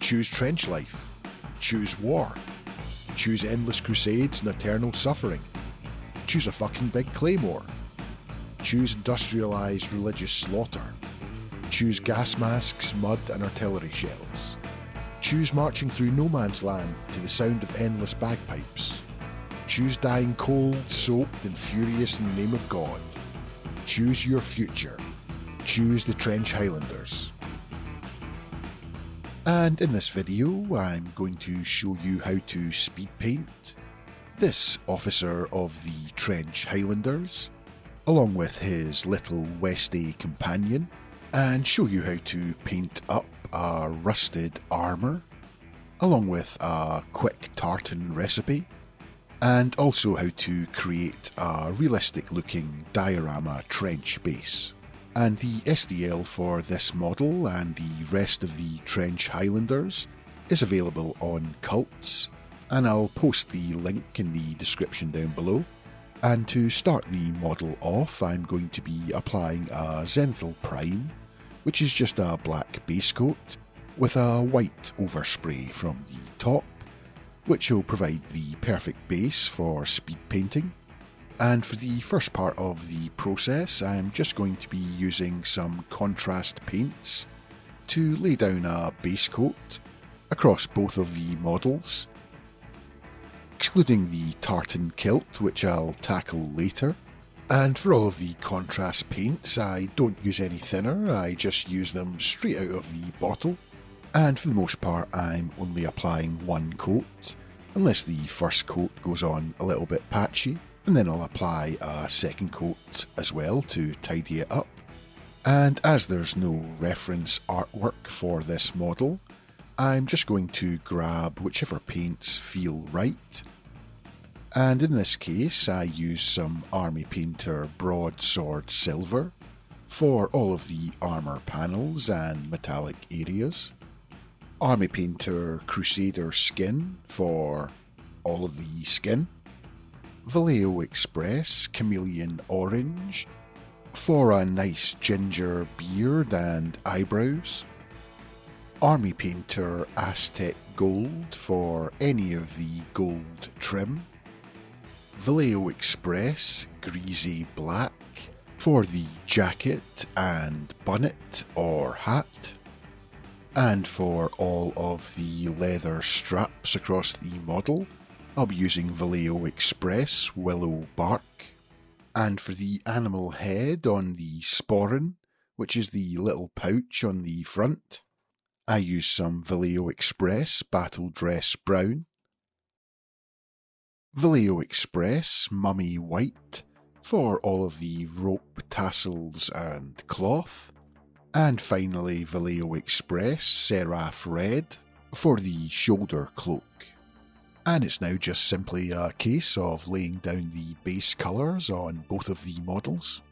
Choose trench life. Choose war. Choose endless crusades and eternal suffering. Choose a fucking big claymore. Choose industrialised religious slaughter. Choose gas masks, mud and artillery shells. Choose marching through no man's land to the sound of endless bagpipes. Choose dying cold, soaked and furious in the name of God. Choose your future. Choose the Trench Highlanders. And in this video I'm going to show you how to speed paint this officer of the Trench Highlanders, along with his little Westie companion, and show you how to paint up a rusted armour, along with a quick tartan recipe, and also how to create a realistic looking diorama trench base. And the STL for this model and the rest of the Trench Highlanders is available on Cults, and I'll post the link in the description down below. And to start the model off, I'm going to be applying a Zenithal Prime, which is just a black base coat with a white overspray from the top, which will provide the perfect base for speed painting. And for the first part of the process, I'm just going to be using some contrast paints to lay down a base coat across both of the models, excluding the tartan kilt, which I'll tackle later. And for all of the contrast paints, I don't use any thinner, I just use them straight out of the bottle. And for the most part, I'm only applying one coat, unless the first coat goes on a little bit patchy, and then I'll apply a second coat as well to tidy it up. And as there's no reference artwork for this model, I'm just going to grab whichever paints feel right. And in this case, I use some Army Painter Broadsword Silver for all of the armour panels and metallic areas. Army Painter Crusader Skin for all of the skin. Vallejo Express Chameleon Orange for a nice ginger beard and eyebrows. Army Painter Aztec Gold for any of the gold trim. Vallejo Express Greasy Black for the jacket and bonnet or hat. And for all of the leather straps across the model, I'll be using Vallejo Express Willow Bark. And for the animal head on the sporran, which is the little pouch on the front, I use some Vallejo Express Battle Dress Brown. Vallejo Express Mummy White for all of the rope tassels and cloth. And finally Vallejo Express Seraph Red for the shoulder cloak. And it's now just simply a case of laying down the base colours on both of the models.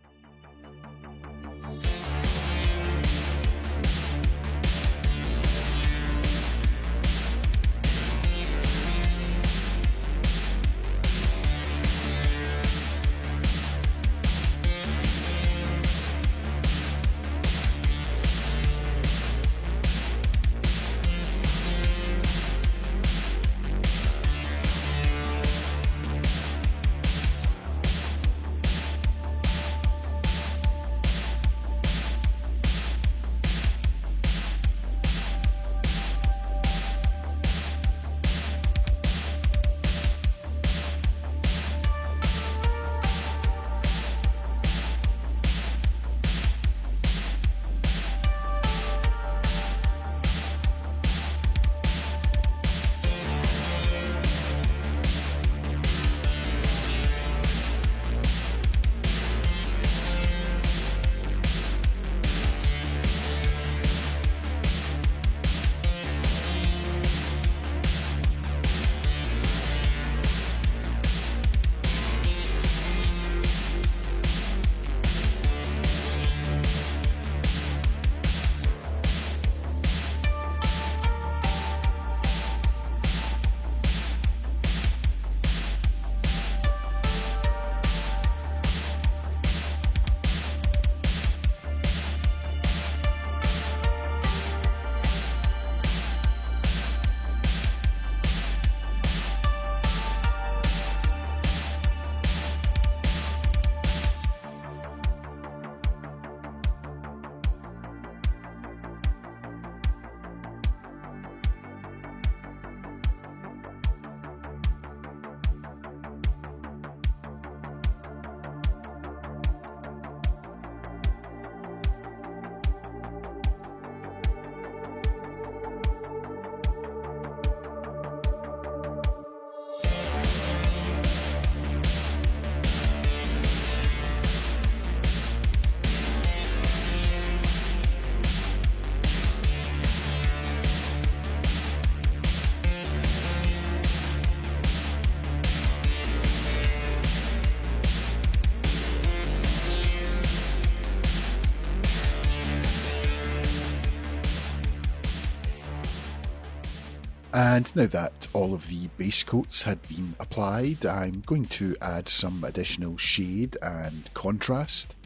And now that all of the base coats had been applied, I'm going to add some additional shade and contrast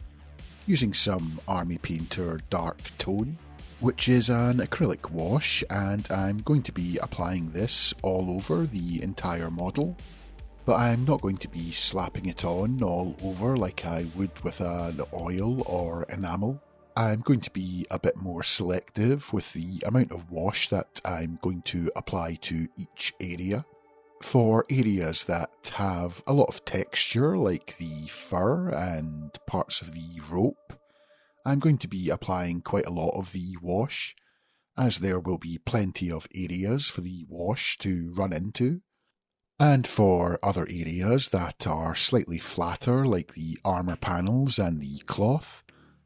using some Army Painter Dark Tone, which is an acrylic wash, and I'm going to be applying this all over the entire model, but I'm not going to be slapping it on all over like I would with an oil or enamel. I'm going to be a bit more selective with the amount of wash that I'm going to apply to each area. For areas that have a lot of texture, like the fur and parts of the rope, I'm going to be applying quite a lot of the wash, as there will be plenty of areas for the wash to run into. And for other areas that are slightly flatter, like the armour panels and the cloth,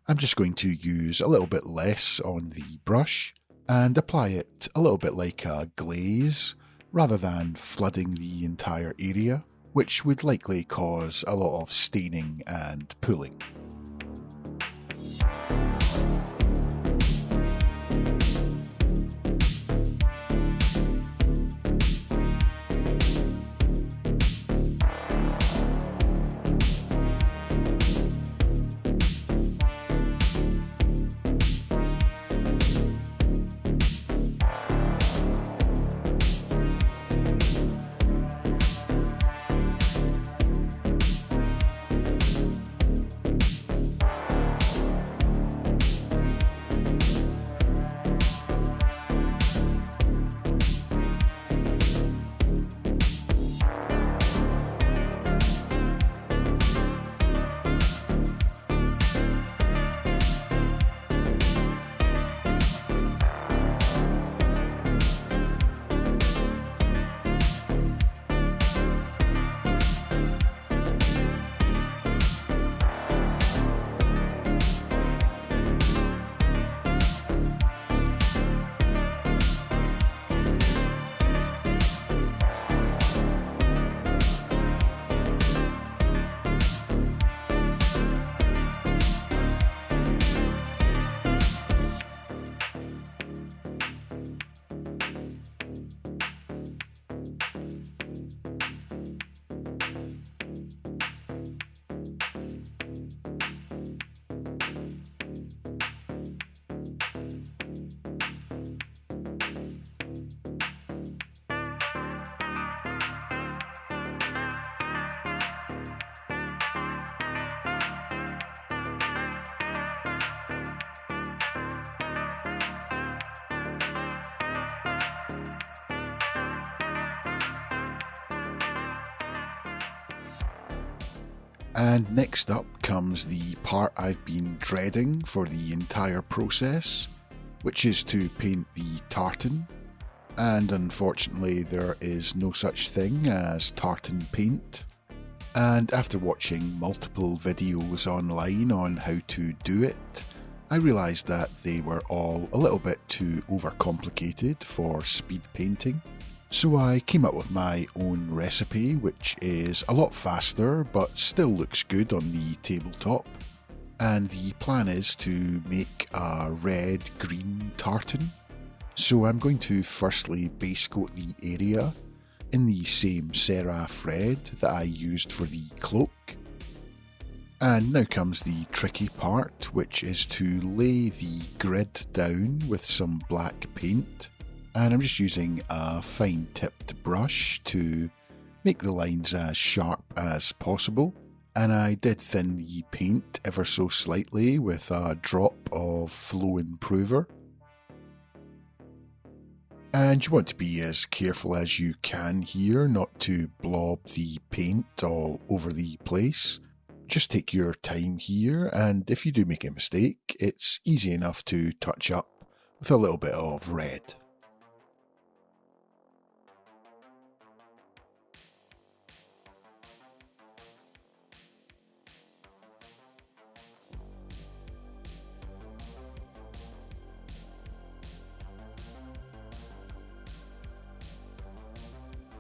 I'm just going to use a little bit less on the brush and apply it a little bit like a glaze rather than flooding the entire area, which would likely cause a lot of staining and pulling. And next up comes the part I've been dreading for the entire process, which is to paint the tartan. And unfortunately there is no such thing as tartan paint. And after watching multiple videos online on how to do it, I realised that they were all a little bit too overcomplicated for speed painting. So I came up with my own recipe, which is a lot faster but still looks good on the tabletop. And the plan is to make a red-green tartan. So I'm going to firstly base coat the area in the same seraph red that I used for the cloak. And now comes the tricky part, which is to lay the grid down with some black paint. And I'm just using a fine tipped brush to make the lines as sharp as possible. And I did thin the paint ever so slightly with a drop of Flow Improver. And you want to be as careful as you can here, not to blob the paint all over the place. Just take your time here, and if you do make a mistake, it's easy enough to touch up with a little bit of red.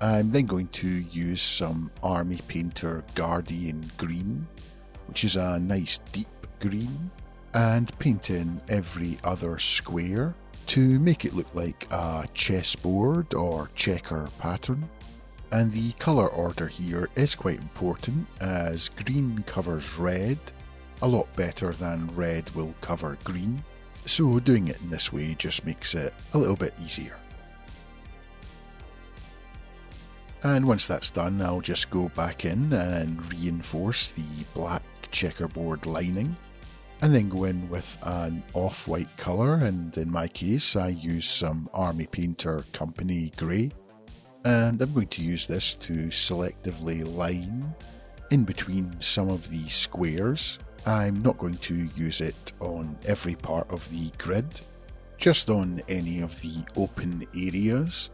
I'm then going to use some Army Painter Guardian Green, which is a nice deep green, and paint in every other square to make it look like a chessboard or checker pattern. And the colour order here is quite important, as green covers red a lot better than red will cover green, so doing it in this way just makes it a little bit easier. And once that's done, I'll just go back in and reinforce the black checkerboard lining, and then go in with an off-white colour, and in my case I use some Army Painter Company Grey. And I'm going to use this to selectively line in between some of the squares. I'm not going to use it on every part of the grid, just on any of the open areas,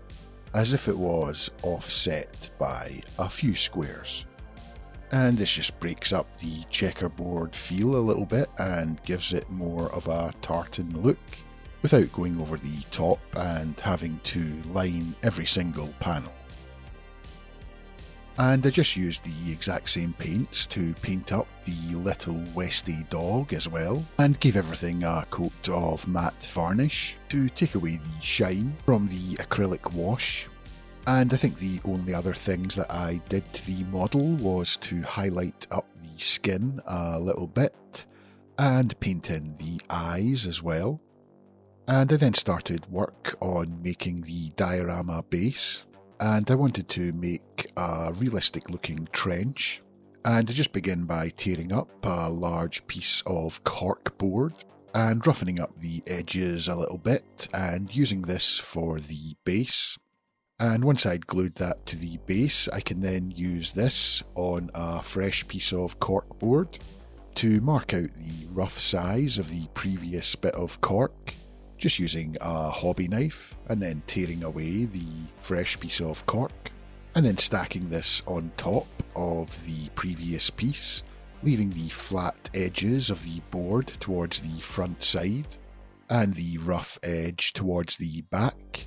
as if it was offset by a few squares. And this just breaks up the checkerboard feel a little bit and gives it more of a tartan look, without going over the top and having to line every single panel. And I just used the exact same paints to paint up the little Westie dog as well, and gave everything a coat of matte varnish to take away the shine from the acrylic wash. And I think the only other things that I did to the model was to highlight up the skin a little bit and paint in the eyes as well. And I then started work on making the diorama base, and I wanted to make a realistic looking trench, and I just begin by tearing up a large piece of cork board and roughening up the edges a little bit and using this for the base. And once I'd glued that to the base, I can then use this on a fresh piece of cork board to mark out the rough size of the previous bit of cork, just using a hobby knife and then tearing away the fresh piece of cork, and then stacking this on top of the previous piece, leaving the flat edges of the board towards the front side and the rough edge towards the back.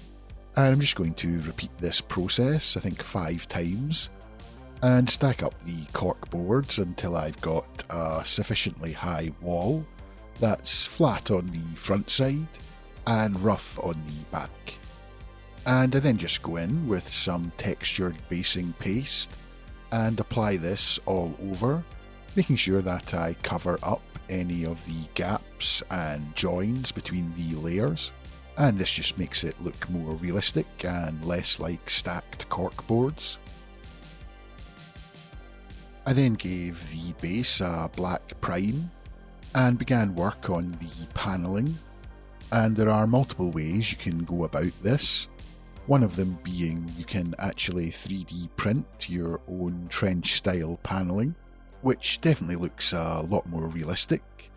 And I'm just going to repeat this process, I think 5 times, and stack up the cork boards until I've got a sufficiently high wall that's flat on the front side and rough on the back. And I then just go in with some textured basing paste and apply this all over, making sure that I cover up any of the gaps and joins between the layers, and this just makes it look more realistic and less like stacked cork boards. I then gave the base a black prime and began work on the panelling. And there are multiple ways you can go about this, one of them being you can actually 3D print your own trench style panelling, which definitely looks a lot more realistic,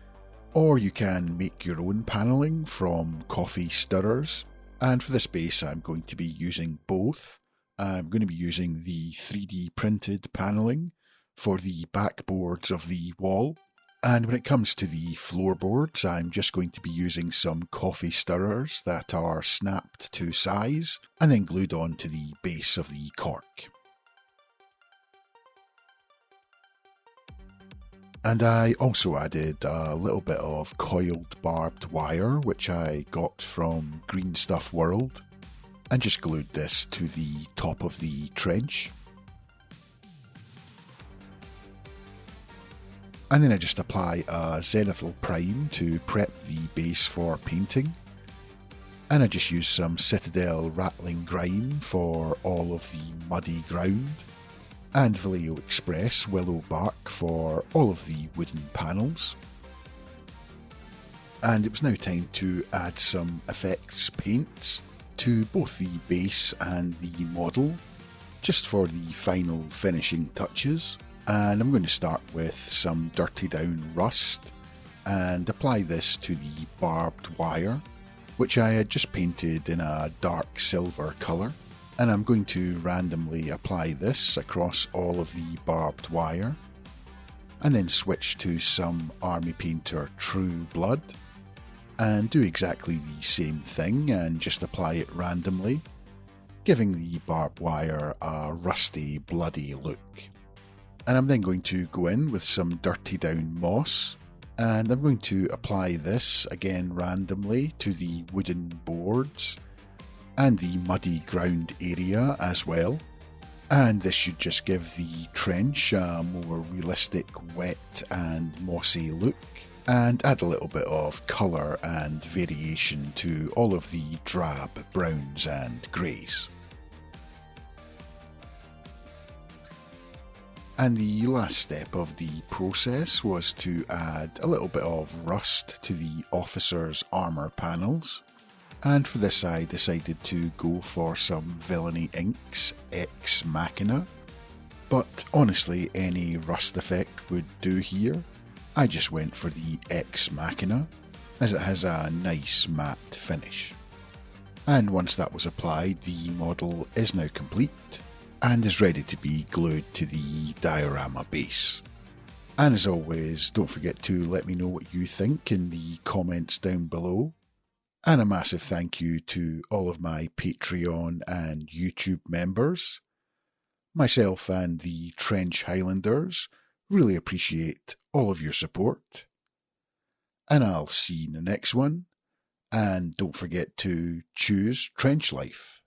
or you can make your own panelling from coffee stirrers, and for this base I'm going to be using both. I'm going to be using the 3D printed panelling for the backboards of the wall. And when it comes to the floorboards, I'm just going to be using some coffee stirrers that are snapped to size and then glued onto the base of the cork. And I also added a little bit of coiled barbed wire, which I got from Green Stuff World, and just glued this to the top of the trench. And then I just apply a zenithal prime to prep the base for painting. And I just use some Citadel Rattling Grime for all of the muddy ground, and Vallejo Express Willow Bark for all of the wooden panels. And it was now time to add some effects paints to both the base and the model, just for the final finishing touches. And I'm going to start with some Dirty Down Rust and apply this to the barbed wire, which I had just painted in a dark silver colour. And I'm going to randomly apply this across all of the barbed wire, and then switch to some Army Painter True Blood and do exactly the same thing and just apply it randomly, giving the barbed wire a rusty, bloody look. And I'm then going to go in with some Dirty Down Moss And I'm going to apply this again randomly to the wooden boards and the muddy ground area as well. And this should just give the trench a more realistic, wet and mossy look, and add a little bit of colour and variation to all of the drab browns and greys. And the last step of the process was to add a little bit of rust to the officer's armour panels. And for this I decided to go for some Villainy Inks Ex Machina. But honestly, any rust effect would do here. I just went for the Ex Machina, as it has a nice matte finish. And once that was applied, the model is now complete and is ready to be glued to the diorama base. And as always, don't forget to let me know what you think in the comments down below. And a massive thank you to all of my Patreon and YouTube members. Myself and the Trench Highlanders really appreciate all of your support. And I'll see you in the next one. And don't forget to choose trench life.